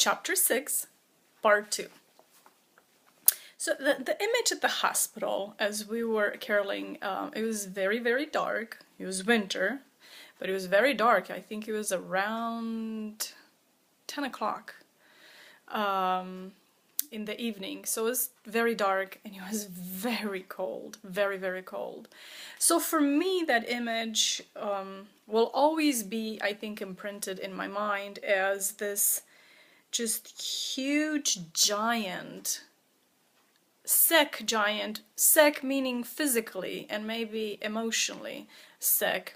Chapter 6, Part 2. So the image at the hospital as we were caroling, it was very, very dark. It was winter, but it was very dark. I think it was around 10 o'clock in the evening. So it was very dark and it was very cold, very, very cold. So for me, that image will always be, I think, imprinted in my mind as this just huge giant, sick giant, sick meaning physically and maybe emotionally sick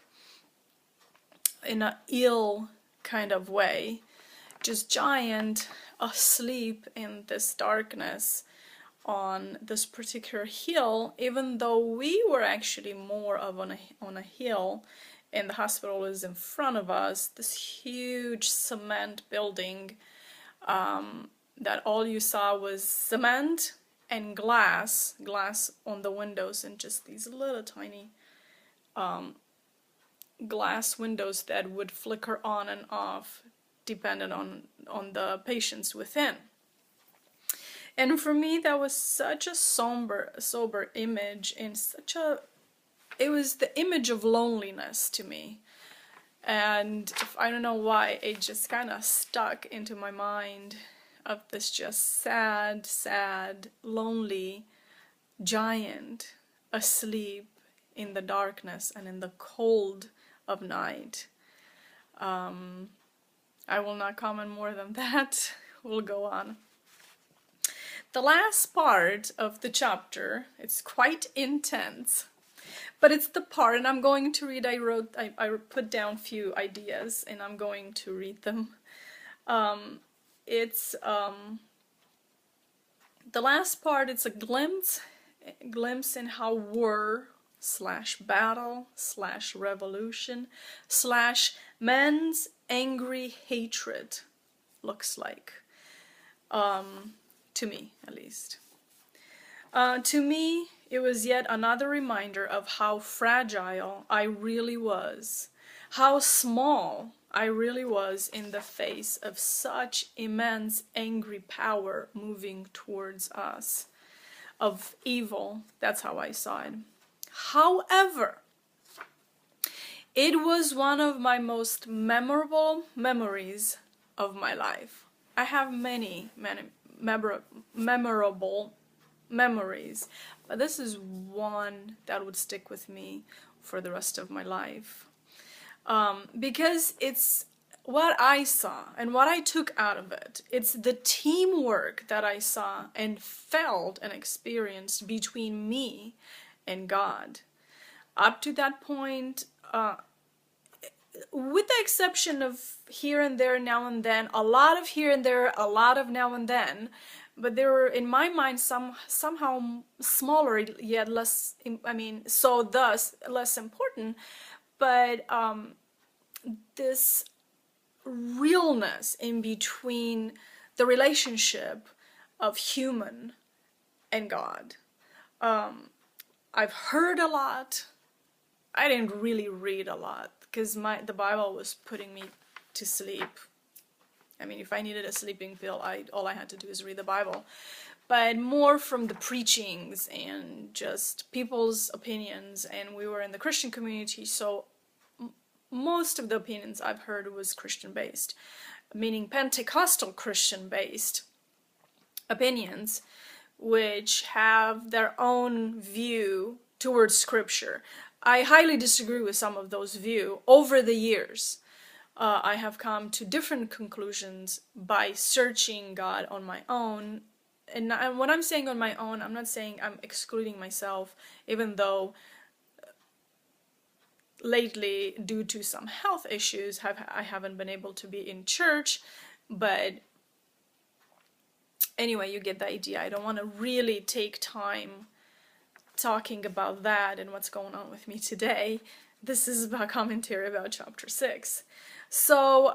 in a ill kind of way, just giant, asleep in this darkness on this particular hill, even though we were actually more of on a hill and the hospital was in front of us, this huge cement building that all you saw was cement and glass on the windows, and just these little tiny glass windows that would flicker on and off dependent on the patients within. And for me, that was such a sober image, and it was the image of loneliness to me. And I don't know why, it just kind of stuck into my mind of this just sad, lonely giant asleep in the darkness and in the cold of night. I will not comment more than that. We'll go on. The last part of the chapter, it's quite intense. But it's the part, and I'm going to read, I put down few ideas, and I'm going to read them. It's, the last part, it's a glimpse in how war / battle / revolution / men's angry hatred looks like. To me, at least. To me, it was yet another reminder of how fragile I really was, how small I really was in the face of such immense angry power moving towards us, of evil. That's how I saw it. However, it was one of my most memorable memories of my life. I have many memorable memories, but this is one that would stick with me for the rest of my life, because it's what I saw and what I took out of it. It's the teamwork that I saw and felt and experienced between me and God. Up to that point, with the exception of here and there, now and then, a lot of here and there, a lot of now and then, but they were, in my mind, somehow smaller, yet less, so thus less important. But this realness in between the relationship of human and God. I've heard a lot. I didn't really read a lot because the Bible was putting me to sleep. I mean, if I needed a sleeping pill, all I had to do is read the Bible. But more from the preachings and just people's opinions, and we were in the Christian community, so most of the opinions I've heard was Christian-based, meaning Pentecostal Christian-based opinions, which have their own view towards Scripture. I highly disagree with some of those views. Over the years, I have come to different conclusions by searching God on my own. And when I'm saying on my own, I'm not saying I'm excluding myself, even though lately, due to some health issues, I haven't been able to be in church. But anyway, you get the idea. I don't want to really take time talking about that and what's going on with me today. This is about commentary about chapter 6. So,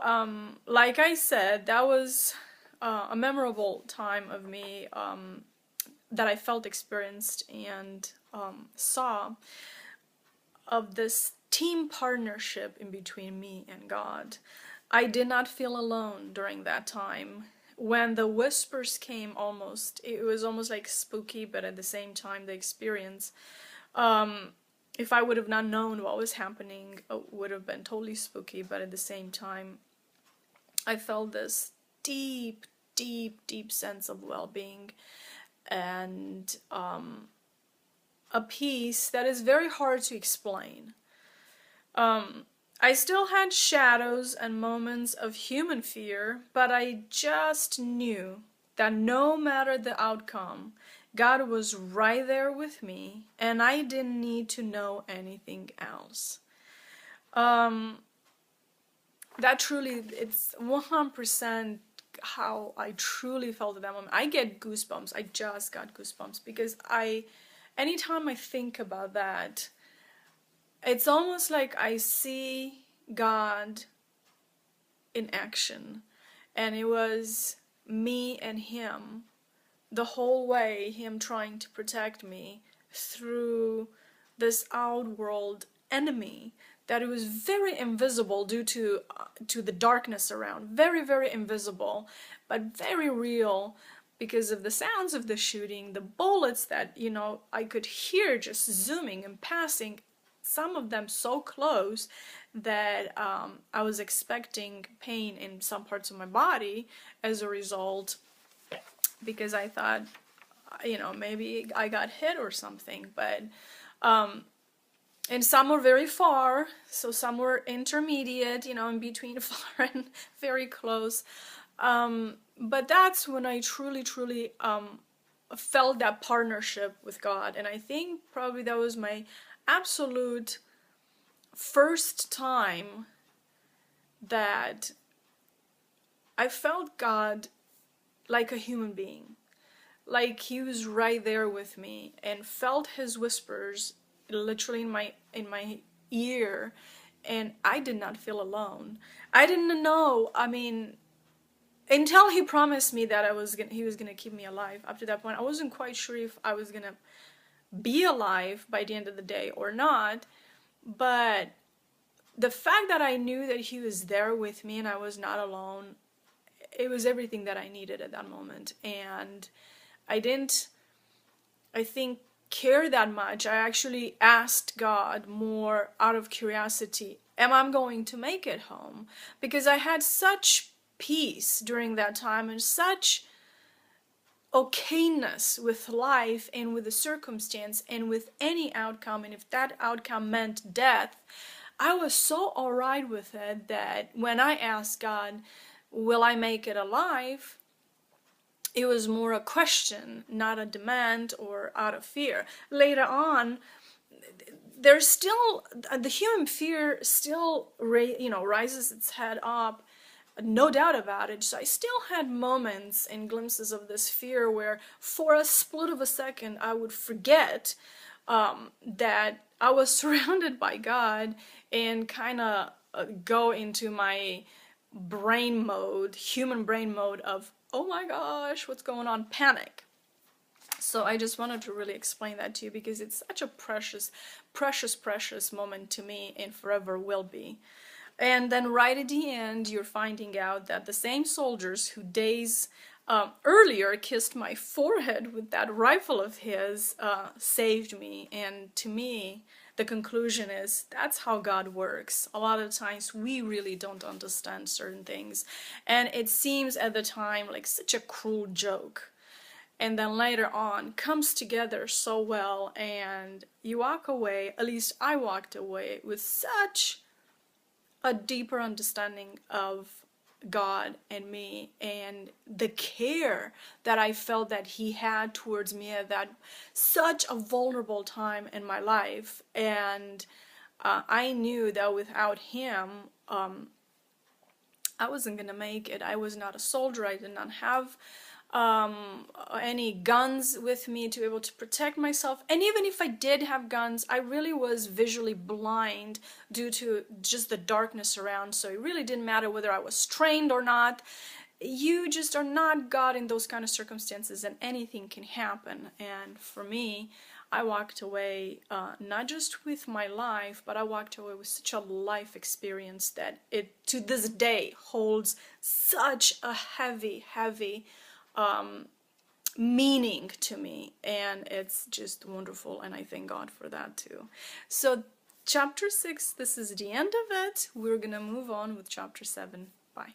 like I said, that was a memorable time of me that I felt, experienced, and saw of this team partnership in between me and God. I did not feel alone during that time when the whispers came, it was almost like spooky, but at the same time the experience, if I would have not known what was happening, it would have been totally spooky, but at the same time I felt this deep, deep, deep sense of well-being and a peace that is very hard to explain. I still had shadows and moments of human fear, but I just knew that no matter the outcome, God was right there with me, and I didn't need to know anything else. That truly, it's 100% how I truly felt at that moment. I get goosebumps. I just got goosebumps because anytime I think about that, it's almost like I see God in action, and it was me and him the whole way, him trying to protect me through this outworld enemy that it was very invisible due to the darkness around, very, very invisible, but very real because of the sounds of the shooting, the bullets that, I could hear just zooming and passing, some of them so close that I was expecting pain in some parts of my body as a result, because I thought, maybe I got hit or something, but and some were very far, so some were intermediate, in between far and very close. But that's when I truly, truly felt that partnership with God, and I think probably that was my absolute first time that I felt God like a human being, like he was right there with me, and felt his whispers literally in my ear, and I did not feel alone. I didn't know, until he promised me that he was gonna keep me alive. Up to that point, I wasn't quite sure if I was gonna be alive by the end of the day or not, but the fact that I knew that he was there with me and I was not alone, it was everything that I needed at that moment. And I didn't, I think, care that much. I actually asked God more out of curiosity, am I going to make it home? Because I had such peace during that time and such okayness with life and with the circumstance and with any outcome, and if that outcome meant death, I was so alright with it that when I asked God, will I make it alive? It was more a question, not a demand or out of fear. Later on, there's still, the human fear still, rises its head up, no doubt about it. So I still had moments and glimpses of this fear where for a split of a second I would forget that I was surrounded by God and kind of go into my brain mode, human brain mode of, oh my gosh, what's going on, panic. So I just wanted to really explain that to you because it's such a precious, precious, precious moment to me and forever will be. And then right at the end, you're finding out that the same soldiers who days earlier kissed my forehead with that rifle of his saved me. And to me, the conclusion is that's how God works. A lot of times we really don't understand certain things. And it seems at the time like such a cruel joke. And then later on comes together so well, and you walk away, at least I walked away, with such a deeper understanding of God and me and the care that I felt that he had towards me at that such a vulnerable time in my life. And I knew that without him, I wasn't gonna make it. I was not a soldier. I did not have any guns with me to be able to protect myself, and even if I did have guns, I really was visually blind due to just the darkness around, so it really didn't matter whether I was trained or not. You just are not God in those kind of circumstances, and anything can happen. And for me, I walked away not just with my life, but I walked away with such a life experience that it to this day holds such a heavy, heavy meaning to me, and it's just wonderful, and I thank God for that too. So chapter 6, this is the end of it. We're gonna move on with chapter 7. Bye.